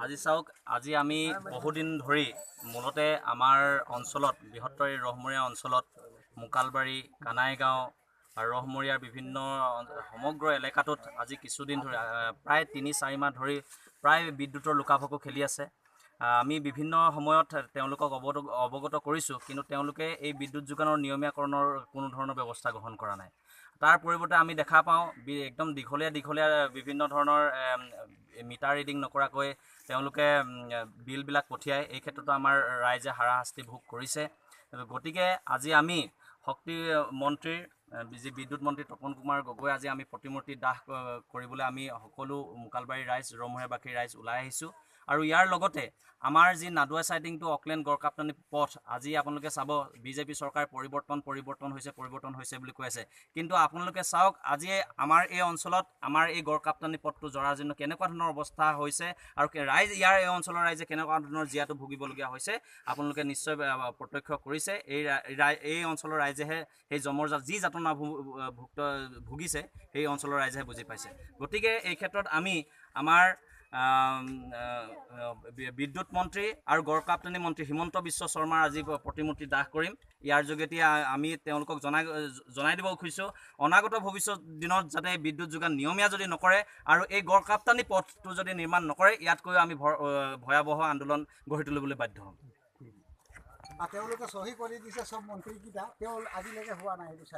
আজি চাওক, আজি আমি বহুদিন ধৰি মূলতে আমাৰ অঞ্চলত বৃহত্তৰ ৰহমৰীয়া অঞ্চলত মুকালবাৰী, কানাইগাঁও আৰু ৰহমৰীয়াৰ বিভিন্ন সমগ্ৰ এলেকাটোত আজি কিছুদিন ধৰি প্ৰায় ৩-৪ মাহ ধৰি প্ৰায় বিদ্যুতৰ লুকাভাকু খেলি আছে। আমি বিভিন্ন সময়ত তেওঁলোকক অৱগত কৰিছোঁ, কিন্তু তেওঁলোকে এই বিদ্যুৎ যোগানৰ নিয়মীয়াকৰণৰ কোনো ধৰণৰ ব্যৱস্থা গ্ৰহণ কৰা নাই। তাৰ পৰিৱৰ্তে আমি দেখা পাওঁ একদম দীঘলীয়া বিভিন্ন ধৰণৰ মিটাৰ ৰিডিং নকৰাকৈ তেওঁলোকে বিলবিলাক পঠিয়ায়। এই ক্ষেত্ৰতো আমাৰ ৰাইজে হাৰাশাস্তি ভোগ কৰিছে। গতিকে আজি আমি শক্তি মন্ত্ৰীৰ যি বিদ্যুৎ মন্ত্ৰী তপন কুমাৰ গগৈ আজি আমি প্ৰতিমূৰ্তি দাহ কৰিবলৈ আমি সকলো মুকালবাৰী ৰাইজ, ৰহমৰীয়াবাসী ৰাইজ ওলাই আহিছোঁ। আৰু ইয়াৰ লগতে আমাৰ যি নাদুৱা চাইডিং টু অকলেণ্ড গড়কাপ্তানি পথ, আজি আপোনালোকে চাব বিজেপি চৰকাৰ পৰিৱৰ্তন হৈছে বুলি কৈ আছে, কিন্তু আপোনালোকে চাওক আজি আমাৰ এই অঞ্চলত আমাৰ এই গড়কাপ্তানি পথটো জৰাজীৰ্ণ কেনেকুৱা ধৰণৰ অৱস্থা হৈছে আৰু ৰাইজ এই অঞ্চলৰ ৰাইজে কেনেকুৱা ধৰণৰ জীয়াটো ভুগিবলগীয়া হৈছে আপোনালোকে নিশ্চয় প্ৰত্যক্ষ কৰিছে। এই অঞ্চলৰ ৰাইজেহে সেই যি যাতনা ভুগিছে সেই অঞ্চলৰ ৰাইজেহে বুজি পাইছে। গতিকে এই ক্ষেত্ৰত আমি আমাৰ বিদ্যুৎ মন্ত্ৰী আৰু গড়কাপ্তানি মন্ত্ৰী হিমন্ত বিশ্ব শৰ্মাৰ আজি প্ৰতিমূৰ্তি দাহ কৰিম। ইয়াৰ যোগেদি আমি তেওঁলোকক জনাই দিব খুজিছোঁ, অনাগত ভৱিষ্যত দিনত যাতে বিদ্যুৎ যোগান নিয়মীয়া যদি নকৰে আৰু এই গড়কাপ্তানি পথটো যদি নিৰ্মাণ নকৰে, ইয়াতকৈ আমি ভয়াৱহ আন্দোলন গঢ়ি তুলিবলৈ বাধ্য হ'ম। তেওঁলোকে চহী কৰি দিছে চব মন্ত্ৰীকেইটা, তেওঁ আজিলৈকে হোৱা নাই।